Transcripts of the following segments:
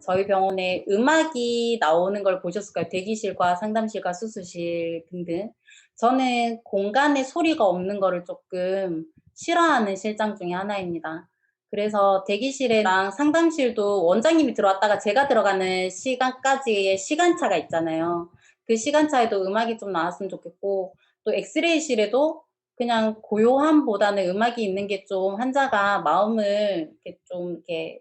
저희 병원에 음악이 나오는 걸 보셨을까요? 대기실과 상담실과 수술실 등등. 저는 공간에 소리가 없는 거를 조금 싫어하는 실장 중에 하나입니다. 그래서 대기실이랑 상담실도 원장님이 들어왔다가 제가 들어가는 시간까지의 시간차가 있잖아요. 그 시간차에도 음악이 좀 나왔으면 좋겠고, 또 엑스레이실에도 그냥 고요함보다는 음악이 있는 게 좀 환자가 마음을 이렇게 좀 이렇게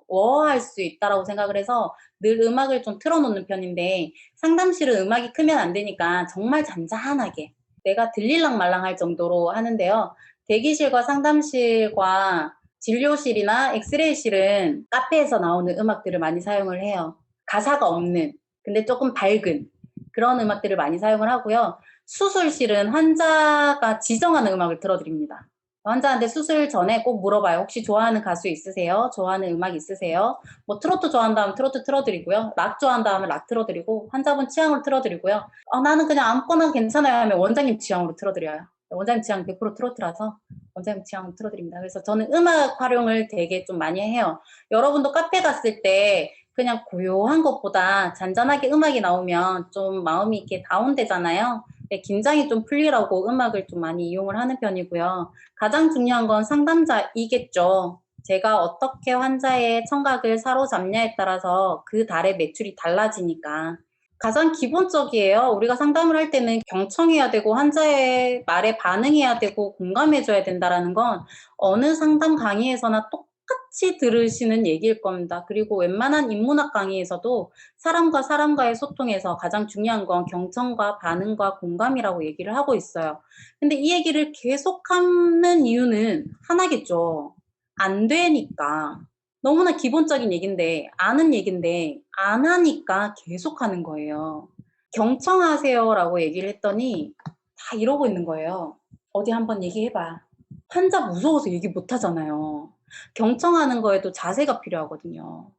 워할 수 있다라고 생각을 해서 늘 음악을 좀 틀어놓는 편인데, 상담실은 음악이 크면 안 되니까 정말 잔잔하게 내가 들릴랑 말랑 할 정도로 하는데요. 대기실과 상담실과 진료실이나 엑스레이실은 카페에서 나오는 음악들을 많이 사용을 해요. 가사가 없는, 근데 조금 밝은 그런 음악들을 많이 사용을 하고요. 수술실은 환자가 지정하는 음악을 틀어드립니다. 환자한테 수술 전에 꼭 물어봐요. 혹시 좋아하는 가수 있으세요? 좋아하는 음악 있으세요? 뭐 트로트 좋아한다면 트로트 틀어드리고요. 락 좋아한다면 락 틀어드리고, 환자분 취향으로 틀어드리고요. 나는 그냥 아무거나 괜찮아요 하면 원장님 취향으로 틀어드려요. 원장님 취향 100% 트로트라서 원장님 취향으로 틀어드립니다. 그래서 저는 음악 활용을 되게 좀 많이 해요. 여러분도 카페 갔을 때 그냥 고요한 것보다 잔잔하게 음악이 나오면 좀 마음이 이렇게 다운되잖아요. 네, 긴장이 좀 풀리라고 음악을 좀 많이 이용을 하는 편이고요. 가장 중요한 건 상담자이겠죠. 제가 어떻게 환자의 청각을 사로잡냐에 따라서 그 달의 매출이 달라지니까. 가장 기본적이에요. 우리가 상담을 할 때는 경청해야 되고 환자의 말에 반응해야 되고 공감해줘야 된다는 건 어느 상담 강의에서나 똑같이 들으시는 얘기일 겁니다. 그리고 웬만한 인문학 강의에서도 사람과 사람과의 소통에서 가장 중요한 건 경청과 반응과 공감이라고 얘기를 하고 있어요. 근데 이 얘기를 계속하는 이유는 하나겠죠. 안 되니까. 너무나 기본적인 얘기인데, 아는 얘기인데, 안 하니까 계속 하는 거예요. 경청하세요라고 얘기를 했더니 다 이러고 있는 거예요. 어디 한번 얘기해봐. 환자 무서워서 얘기 못 하잖아요. 경청하는 거에도 자세가 필요하거든요.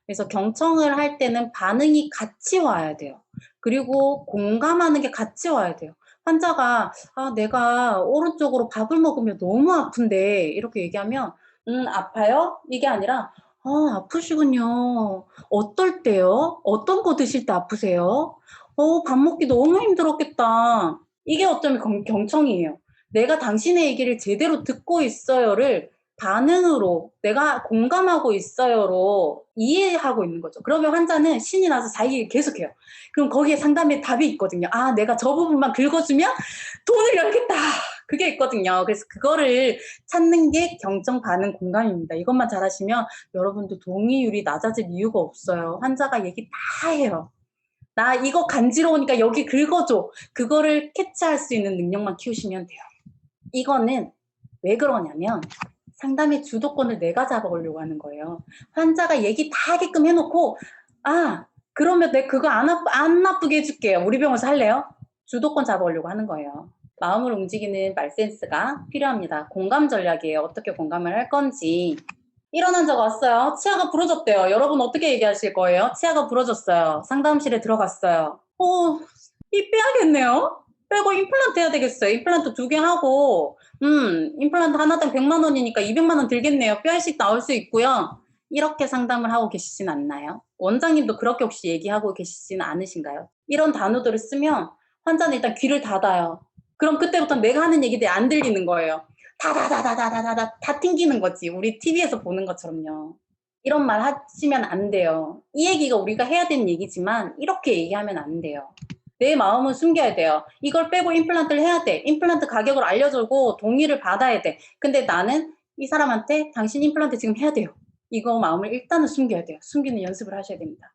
그래서 경청을 할 때는 반응이 같이 와야 돼요. 그리고 공감하는 게 같이 와야 돼요. 환자가 내가 오른쪽으로 밥을 먹으면 너무 아픈데 이렇게 얘기하면 아파요? 이게 아니라 아프시군요. 어떨 때요? 어떤 거 드실 때 아프세요? 밥 먹기 너무 힘들었겠다. 이게 어쩌면 경청이에요. 내가 당신의 얘기를 제대로 듣고 있어요를 반응으로 내가 공감하고 있어요로 이해하고 있는 거죠. 그러면 환자는 신이 나서 자기 얘기를 계속해요. 그럼 거기에 상담에 답이 있거든요. 내가 저 부분만 긁어주면 돈을 열겠다. 그게 있거든요. 그래서 그거를 찾는 게 경청 반응 공감입니다. 이것만 잘하시면 여러분도 동의율이 낮아질 이유가 없어요. 환자가 얘기 다 해요. 나 이거 간지러우니까 여기 긁어줘. 그거를 캐치할 수 있는 능력만 키우시면 돼요. 이거는 왜 그러냐면 상담의 주도권을 내가 잡아오려고 하는 거예요. 환자가 얘기 다 하게끔 해놓고 그러면 내가 그거 안 나쁘게 해줄게요. 우리 병원에서 할래요? 주도권 잡아오려고 하는 거예요. 마음을 움직이는 말센스가 필요합니다. 공감 전략이에요. 어떻게 공감을 할 건지. 일어난 적 왔어요. 치아가 부러졌대요. 여러분 어떻게 얘기하실 거예요? 치아가 부러졌어요. 상담실에 들어갔어요. 이 빼야겠네요. 빼고 임플란트 해야 되겠어요. 임플란트 2개 하고 임플란트 하나당 100만 원이니까 200만 원 들겠네요. 뼈이식 나올 수 있고요. 이렇게 상담을 하고 계시진 않나요? 원장님도 그렇게 혹시 얘기하고 계시지는 않으신가요? 이런 단어들을 쓰면 환자는 일단 귀를 닫아요. 그럼 그때부터 내가 하는 얘기들이 안 들리는 거예요. 다다다다다다다 다 튕기는 거지. 우리 TV에서 보는 것처럼요. 이런 말 하시면 안 돼요. 이 얘기가 우리가 해야 되는 얘기지만 이렇게 얘기하면 안 돼요. 내 마음은 숨겨야 돼요. 이걸 빼고 임플란트를 해야 돼. 임플란트 가격을 알려주고 동의를 받아야 돼. 근데 나는 이 사람한테 당신 임플란트 지금 해야 돼요. 이거 마음을 일단은 숨겨야 돼요. 숨기는 연습을 하셔야 됩니다.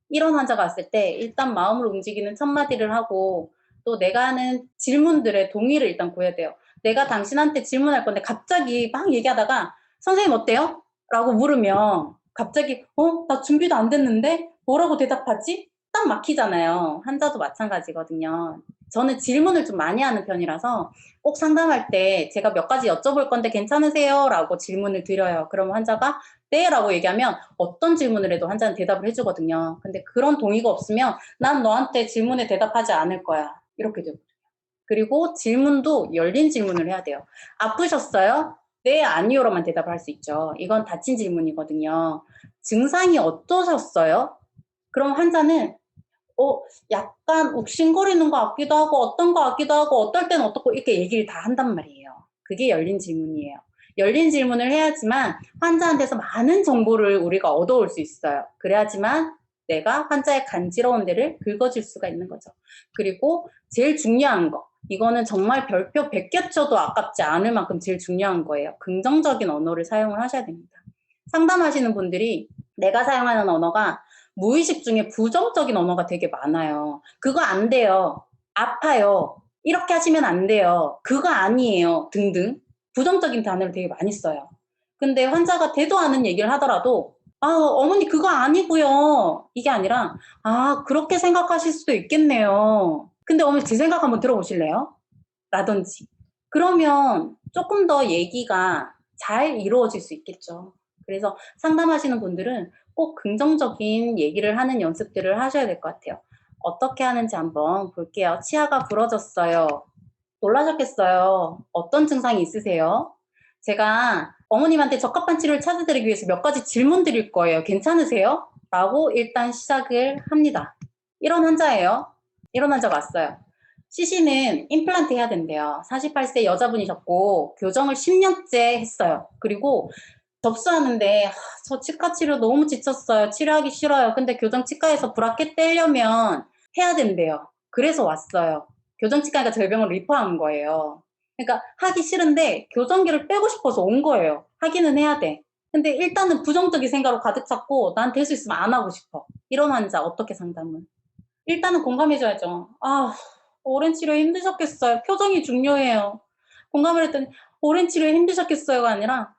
이런 환자가 왔을 때 일단 마음을 움직이는 첫 마디를 하고 또 내가 하는 질문들의 동의를 일단 구해야 돼요. 내가 당신한테 질문할 건데 갑자기 막 얘기하다가 선생님 어때요? 라고 물으면 갑자기 나 준비도 안 됐는데 뭐라고 대답하지? 딱 막히잖아요. 환자도 마찬가지거든요. 저는 질문을 좀 많이 하는 편이라서 꼭 상담할 때 제가 몇 가지 여쭤볼 건데 괜찮으세요? 라고 질문을 드려요. 그럼 환자가 네 라고 얘기하면 어떤 질문을 해도 환자는 대답을 해주거든요. 근데 그런 동의가 없으면 난 너한테 질문에 대답하지 않을 거야. 이렇게 되거든요. 그리고 질문도 열린 질문을 해야 돼요. 아프셨어요? 네, 아니요로만 대답을 할 수 있죠. 이건 닫힌 질문이거든요. 증상이 어떠셨어요? 그럼 환자는 어, 약간 욱신거리는 것 같기도 하고 어떤 것 같기도 하고 어떨 때는 어떻고 이렇게 얘기를 다 한단 말이에요. 그게 열린 질문이에요. 열린 질문을 해야지만 환자한테서 많은 정보를 우리가 얻어올 수 있어요. 그래야지만 내가 환자의 간지러운 데를 긁어줄 수가 있는 거죠. 그리고 제일 중요한 거, 이거는 정말 별표 100개 쳐도 아깝지 않을 만큼 제일 중요한 거예요. 긍정적인 언어를 사용을 하셔야 됩니다. 상담하시는 분들이 내가 사용하는 언어가 무의식 중에 부정적인 언어가 되게 많아요. 그거 안 돼요. 아파요. 이렇게 하시면 안 돼요. 그거 아니에요. 등등. 부정적인 단어를 되게 많이 써요. 근데 환자가 되도 않은 얘기를 하더라도 아, 어머니 그거 아니고요. 이게 아니라 아, 그렇게 생각하실 수도 있겠네요. 근데 어머니 제 생각 한번 들어보실래요? 라든지. 그러면 조금 더 얘기가 잘 이루어질 수 있겠죠. 그래서 상담하시는 분들은 꼭 긍정적인 얘기를 하는 연습들을 하셔야 될 것 같아요. 어떻게 하는지 한번 볼게요. 치아가 부러졌어요. 놀라셨겠어요. 어떤 증상이 있으세요? 제가 어머님한테 적합한 치료를 찾아드리기 위해서 몇 가지 질문 드릴 거예요. 괜찮으세요? 라고 일단 시작을 합니다. 이런 환자예요. 이런 환자가 왔어요. CC는 임플란트 해야 된대요. 48세 여자분이셨고 교정을 10년째 했어요. 그리고 접수하는데 저 치과 치료 너무 지쳤어요. 치료하기 싫어요. 근데 교정 치과에서 브라켓 떼려면 해야 된대요. 그래서 왔어요. 교정 치과가 저희 병원 리퍼한 거예요. 그러니까 하기 싫은데 교정기를 빼고 싶어서 온 거예요. 하기는 해야 돼. 근데 일단은 부정적인 생각으로 가득 찼고 난 될 수 있으면 안 하고 싶어. 이런 환자 어떻게 상담을? 일단은 공감해줘야죠. 아, 오랜 치료 힘드셨겠어요. 표정이 중요해요. 공감을 했더니 오랜 치료 힘드셨겠어요가 아니라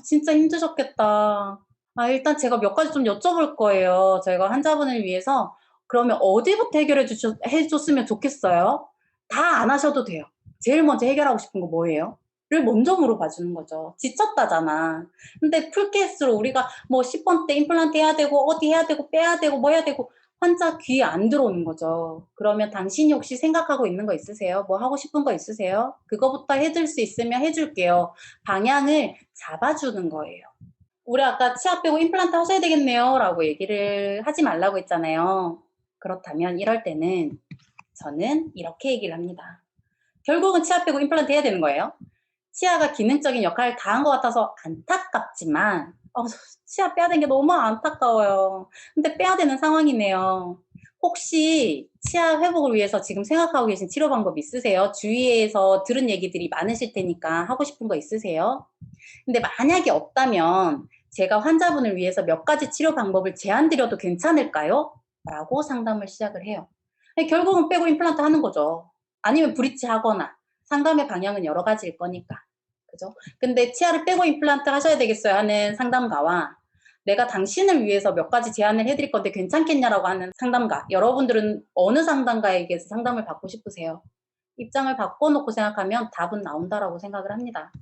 진짜 힘드셨겠다. 아, 일단 제가 몇 가지 좀 여쭤볼 거예요. 저희가 환자분을 위해서 그러면 어디부터 해줬으면 좋겠어요? 다 안 하셔도 돼요. 제일 먼저 해결하고 싶은 거 뭐예요? 를 먼저 물어봐 주는 거죠. 지쳤다잖아. 근데 풀케이스로 우리가 뭐 10번 때 임플란트 해야 되고 어디 해야 되고 빼야 되고 뭐 해야 되고 환자 귀에 안 들어오는 거죠. 그러면 당신이 혹시 생각하고 있는 거 있으세요? 뭐 하고 싶은 거 있으세요? 그거부터 해줄 수 있으면 해줄게요. 방향을 잡아주는 거예요. 우리 아까 치아 빼고 임플란트 하셔야 되겠네요. 라고 얘기를 하지 말라고 했잖아요. 그렇다면 이럴 때는 저는 이렇게 얘기를 합니다. 결국은 치아 빼고 임플란트 해야 되는 거예요. 치아가 기능적인 역할을 다 한 것 같아서 안타깝지만 치아 빼야 되는 게 너무 안타까워요. 근데 빼야 되는 상황이네요. 혹시 치아 회복을 위해서 지금 생각하고 계신 치료 방법 있으세요? 주위에서 들은 얘기들이 많으실 테니까 하고 싶은 거 있으세요? 근데 만약에 없다면 제가 환자분을 위해서 몇 가지 치료 방법을 제안 드려도 괜찮을까요? 라고 상담을 시작을 해요. 결국은 빼고 임플란트 하는 거죠. 아니면 브릿지 하거나 상담의 방향은 여러 가지일 거니까. 그죠? 근데 치아를 빼고 임플란트 하셔야 되겠어요 하는 상담가와 내가 당신을 위해서 몇 가지 제안을 해드릴 건데 괜찮겠냐라고 하는 상담가. 여러분들은 어느 상담가에게서 상담을 받고 싶으세요? 입장을 바꿔놓고 생각하면 답은 나온다라고 생각을 합니다.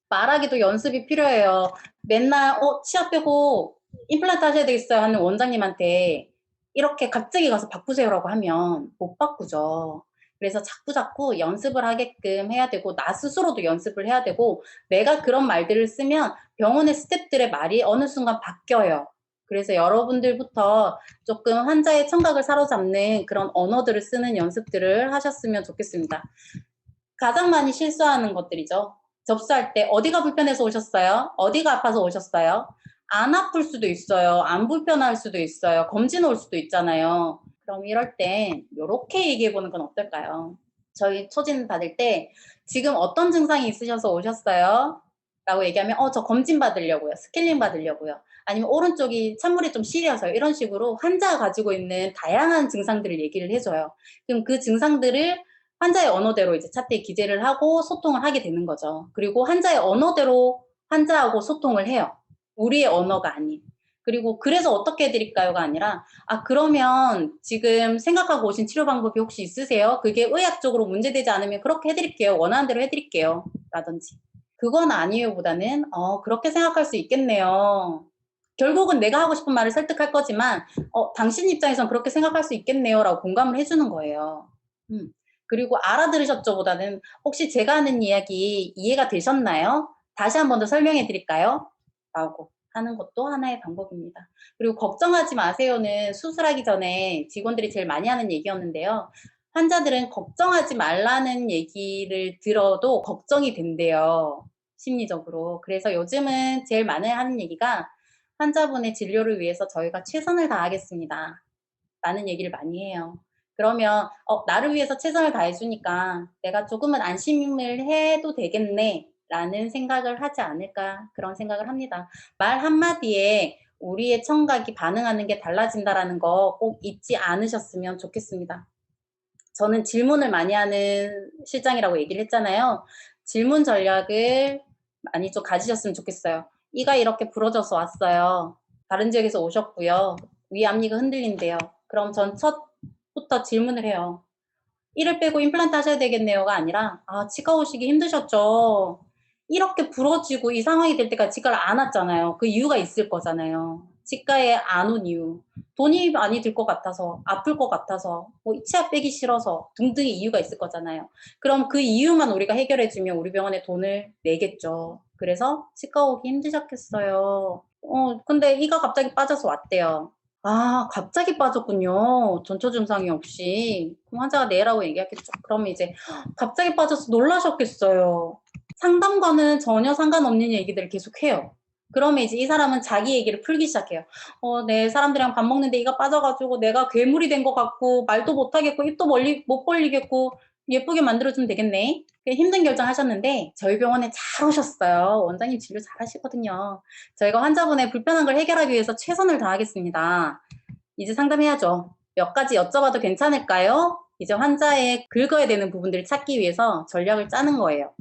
말하기도 연습이 필요해요. 맨날 치아 빼고 임플란트 하셔야 되겠어요 하는 원장님한테 이렇게 갑자기 가서 바꾸세요라고 하면 못 바꾸죠. 그래서 자꾸자꾸 연습을 하게끔 해야 되고 나 스스로도 연습을 해야 되고 내가 그런 말들을 쓰면 병원의 스태프들의 말이 어느 순간 바뀌어요. 그래서 여러분들부터 조금 환자의 청각을 사로잡는 그런 언어들을 쓰는 연습들을 하셨으면 좋겠습니다. 가장 많이 실수하는 것들이죠. 접수할 때 어디가 불편해서 오셨어요? 어디가 아파서 오셨어요? 안 아플 수도 있어요. 안 불편할 수도 있어요. 검진 올 수도 있잖아요. 그럼 이럴 땐 이렇게 얘기해 보는 건 어떨까요? 저희 초진 받을 때 지금 어떤 증상이 있으셔서 오셨어요? 라고 얘기하면 저 검진 받으려고요. 스케일링 받으려고요. 아니면 오른쪽이 찬물이 좀 시려서요. 이런 식으로 환자가 가지고 있는 다양한 증상들을 얘기를 해줘요. 그럼 그 증상들을 환자의 언어대로 이제 차트에 기재를 하고 소통을 하게 되는 거죠. 그리고 환자의 언어대로 환자하고 소통을 해요. 우리의 언어가 아닌. 그리고 그래서 어떻게 해드릴까요가 아니라 그러면 지금 생각하고 오신 치료 방법이 혹시 있으세요? 그게 의학적으로 문제되지 않으면 그렇게 해드릴게요. 원하는 대로 해드릴게요. 라든지. 그건 아니에요 보다는 그렇게 생각할 수 있겠네요. 결국은 내가 하고 싶은 말을 설득할 거지만 당신 입장에선 그렇게 생각할 수 있겠네요 라고 공감을 해주는 거예요. 그리고 알아들으셨죠 보다는 혹시 제가 하는 이야기 이해가 되셨나요? 다시 한 번 더 설명해 드릴까요? 라고 하는 것도 하나의 방법입니다. 그리고 걱정하지 마세요는 수술하기 전에 직원들이 제일 많이 하는 얘기였는데요. 환자들은 걱정하지 말라는 얘기를 들어도 걱정이 된대요. 심리적으로. 그래서 요즘은 제일 많이 하는 얘기가 환자분의 진료를 위해서 저희가 최선을 다하겠습니다. 라는 얘기를 많이 해요. 그러면 나를 위해서 최선을 다해주니까 내가 조금은 안심을 해도 되겠네 라는 생각을 하지 않을까 그런 생각을 합니다. 말 한마디에 우리의 청각이 반응하는 게 달라진다라는 거 꼭 잊지 않으셨으면 좋겠습니다. 저는 질문을 많이 하는 실장이라고 얘기를 했잖아요. 질문 전략을 많이 좀 가지셨으면 좋겠어요. 이가 이렇게 부러져서 왔어요. 다른 지역에서 오셨고요. 위 앞니가 흔들린대요. 그럼 전 첫부터 질문을 해요. 이를 빼고 임플란트 하셔야 되겠네요가 아니라 치과 오시기 힘드셨죠. 이렇게 부러지고 이 상황이 될 때까지 치과를 안 왔잖아요. 그 이유가 있을 거잖아요. 치과에 안 온 이유. 돈이 많이 들 것 같아서, 아플 것 같아서, 뭐 치아 빼기 싫어서 등등의 이유가 있을 거잖아요. 그럼 그 이유만 우리가 해결해주면 우리 병원에 돈을 내겠죠. 그래서 치과 오기 힘드셨겠어요. 근데 이가 갑자기 빠져서 왔대요. 갑자기 빠졌군요. 전초 증상이 없이. 그럼 환자가 내라고 얘기하겠죠. 그러면 이제 갑자기 빠져서 놀라셨겠어요. 상담과는 전혀 상관없는 얘기들을 계속 해요. 그러면 이제 이 사람은 자기 얘기를 풀기 시작해요. 네, 사람들이랑 밥 먹는데 이가 빠져가지고 내가 괴물이 된 것 같고 말도 못하겠고 입도 못 벌리겠고 예쁘게 만들어주면 되겠네. 힘든 결정 하셨는데 저희 병원에 잘 오셨어요. 원장님 진료 잘하시거든요. 저희가 환자분의 불편한 걸 해결하기 위해서 최선을 다하겠습니다. 이제 상담해야죠. 몇 가지 여쭤봐도 괜찮을까요? 이제 환자의 긁어야 되는 부분들을 찾기 위해서 전략을 짜는 거예요.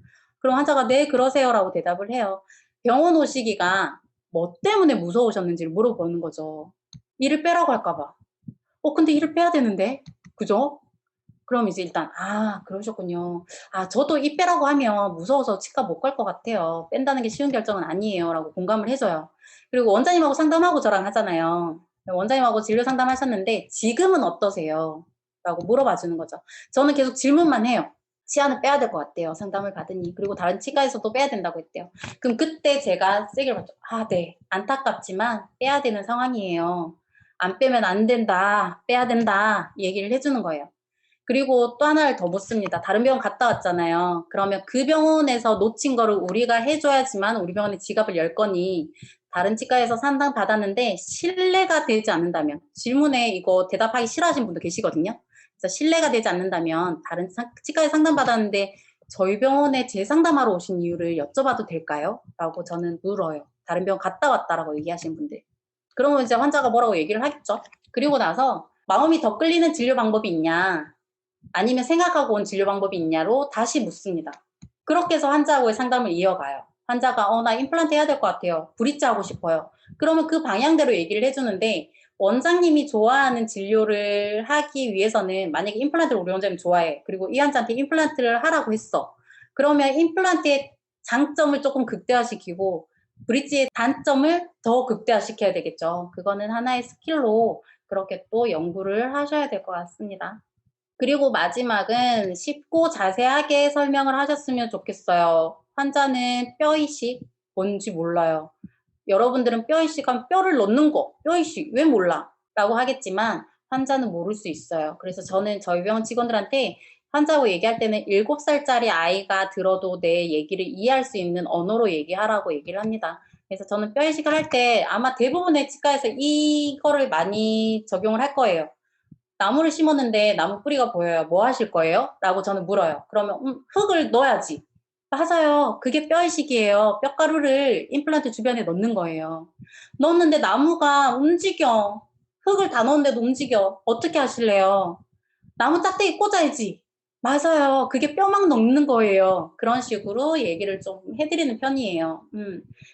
그럼 환자가 네 그러세요 라고 대답을 해요. 병원 오시기가 뭐 때문에 무서우셨는지를 물어보는 거죠. 이를 빼라고 할까봐. 근데 이를 빼야 되는데 그죠? 그럼 이제 일단 그러셨군요. 저도 이 빼라고 하면 무서워서 치과 못 갈 것 같아요. 뺀다는 게 쉬운 결정은 아니에요 라고 공감을 해줘요. 그리고 원장님하고 상담하고 저랑 하잖아요. 원장님하고 진료 상담하셨는데 지금은 어떠세요? 라고 물어봐 주는 거죠. 저는 계속 질문만 해요. 치아는 빼야 될 것 같대요. 상담을 받으니. 그리고 다른 치과에서도 빼야 된다고 했대요. 그럼 그때 제가 세게 받죠. 네. 안타깝지만 빼야 되는 상황이에요. 안 빼면 안 된다. 빼야 된다. 이 얘기를 해주는 거예요. 그리고 또 하나를 더 묻습니다. 다른 병원 갔다 왔잖아요. 그러면 그 병원에서 놓친 거를 우리가 해줘야지만 우리 병원에 지갑을 열 거니 다른 치과에서 상담 받았는데 신뢰가 되지 않는다면 질문에 이거 대답하기 싫어하시는 분도 계시거든요. 그래서 신뢰가 되지 않는다면 다른 치과에 상담 받았는데 저희 병원에 재상담하러 오신 이유를 여쭤봐도 될까요? 라고 저는 물어요. 다른 병원 갔다 왔다라고 얘기하시는 분들. 그러면 이제 환자가 뭐라고 얘기를 하겠죠. 그리고 나서 마음이 더 끌리는 진료 방법이 있냐 아니면 생각하고 온 진료 방법이 있냐로 다시 묻습니다. 그렇게 해서 환자하고의 상담을 이어가요. 환자가 나 임플란트 해야 될 것 같아요. 브릿지 하고 싶어요. 그러면 그 방향대로 얘기를 해주는데 원장님이 좋아하는 진료를 하기 위해서는 만약에 임플란트를 우리 원장님 좋아해. 그리고 이 환자한테 임플란트를 하라고 했어. 그러면 임플란트의 장점을 조금 극대화시키고 브릿지의 단점을 더 극대화시켜야 되겠죠. 그거는 하나의 스킬로 그렇게 또 연구를 하셔야 될 것 같습니다. 그리고 마지막은 쉽고 자세하게 설명을 하셨으면 좋겠어요. 환자는 뼈이식 뭔지 몰라요. 여러분들은 뼈이식하면 뼈를 넣는 거, 뼈이식 왜 몰라? 라고 하겠지만 환자는 모를 수 있어요. 그래서 저는 저희 병원 직원들한테 환자하고 얘기할 때는 7살짜리 아이가 들어도 내 얘기를 이해할 수 있는 언어로 얘기하라고 얘기를 합니다. 그래서 저는 뼈이식을 할 때 아마 대부분의 치과에서 이거를 많이 적용을 할 거예요. 나무를 심었는데 나무 뿌리가 보여요. 뭐 하실 거예요? 라고 저는 물어요. 그러면 흙을 넣어야지. 맞아요. 그게 뼈이식이에요. 뼈가루를 임플란트 주변에 넣는 거예요. 넣었는데 나무가 움직여. 흙을 다 넣었는데도 움직여. 어떻게 하실래요? 나무 짝대기 꽂아야지. 맞아요. 그게 뼈막 넣는 거예요. 그런 식으로 얘기를 좀 해드리는 편이에요.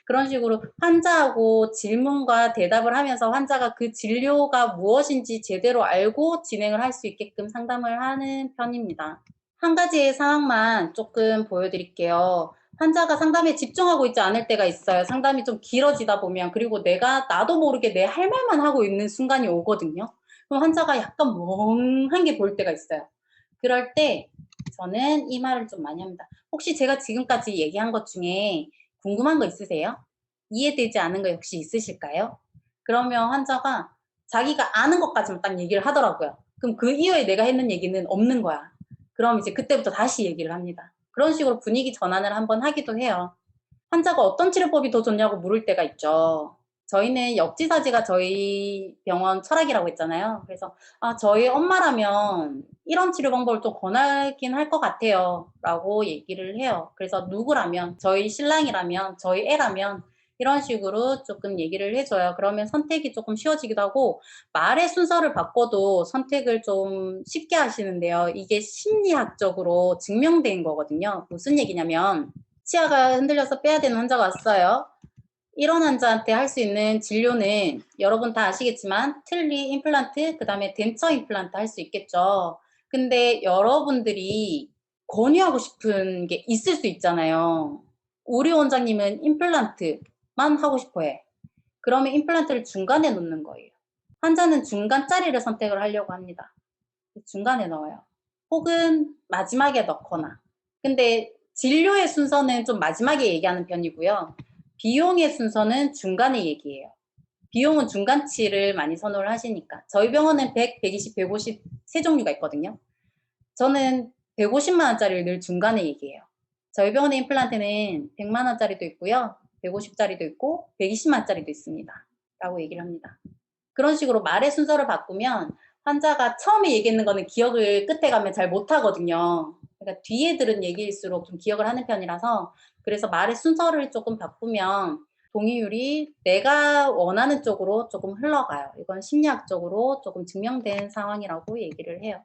그런 식으로 환자하고 질문과 대답을 하면서 환자가 그 진료가 무엇인지 제대로 알고 진행을 할 수 있게끔 상담을 하는 편입니다. 한 가지의 상황만 조금 보여드릴게요. 환자가 상담에 집중하고 있지 않을 때가 있어요. 상담이 좀 길어지다 보면. 그리고 나도 모르게 내 할 말만 하고 있는 순간이 오거든요. 그럼 환자가 약간 멍한 게 보일 때가 있어요. 그럴 때 저는 이 말을 좀 많이 합니다. 혹시 제가 지금까지 얘기한 것 중에 궁금한 거 있으세요? 이해되지 않은 거 혹시 있으실까요? 그러면 환자가 자기가 아는 것까지만 딱 얘기를 하더라고요. 그럼 그 이후에 내가 했는 얘기는 없는 거야. 그럼 이제 그때부터 다시 얘기를 합니다. 그런 식으로 분위기 전환을 한번 하기도 해요. 환자가 어떤 치료법이 더 좋냐고 물을 때가 있죠. 저희는 역지사지가 저희 병원 철학이라고 했잖아요. 그래서 저희 엄마라면 이런 치료 방법을 좀 권하긴 할 것 같아요. 라고 얘기를 해요. 그래서 누구라면, 저희 신랑이라면, 저희 애라면 이런 식으로 조금 얘기를 해줘요. 그러면 선택이 조금 쉬워지기도 하고 말의 순서를 바꿔도 선택을 좀 쉽게 하시는데요. 이게 심리학적으로 증명된 거거든요. 무슨 얘기냐면 치아가 흔들려서 빼야 되는 환자가 왔어요. 이런 환자한테 할 수 있는 진료는 여러분 다 아시겠지만 틀니 임플란트, 그 다음에 덴처 임플란트 할 수 있겠죠. 근데 여러분들이 권유하고 싶은 게 있을 수 있잖아요. 우리 원장님은 임플란트만 하고 싶어 해. 그러면 임플란트를 중간에 놓는 거예요. 환자는 중간짜리를 선택을 하려고 합니다. 중간에 넣어요. 혹은 마지막에 넣거나. 근데 진료의 순서는 좀 마지막에 얘기하는 편이고요. 비용의 순서는 중간에 얘기해요. 비용은 중간치를 많이 선호를 하시니까. 저희 병원은 100, 120, 150 세 종류가 있거든요. 저는 150만 원짜리를 늘 중간에 얘기해요. 저희 병원의 임플란트는 100만 원짜리도 있고요. 150짜리도 있고 120만 원짜리도 있습니다. 라고 얘기를 합니다. 그런 식으로 말의 순서를 바꾸면 환자가 처음에 얘기했는 거는 기억을 끝에 가면 잘 못하거든요. 그러니까 뒤에 들은 얘기일수록 좀 기억을 하는 편이라서 그래서 말의 순서를 조금 바꾸면 동의율이 내가 원하는 쪽으로 조금 흘러가요. 이건 심리학적으로 조금 증명된 상황이라고 얘기를 해요.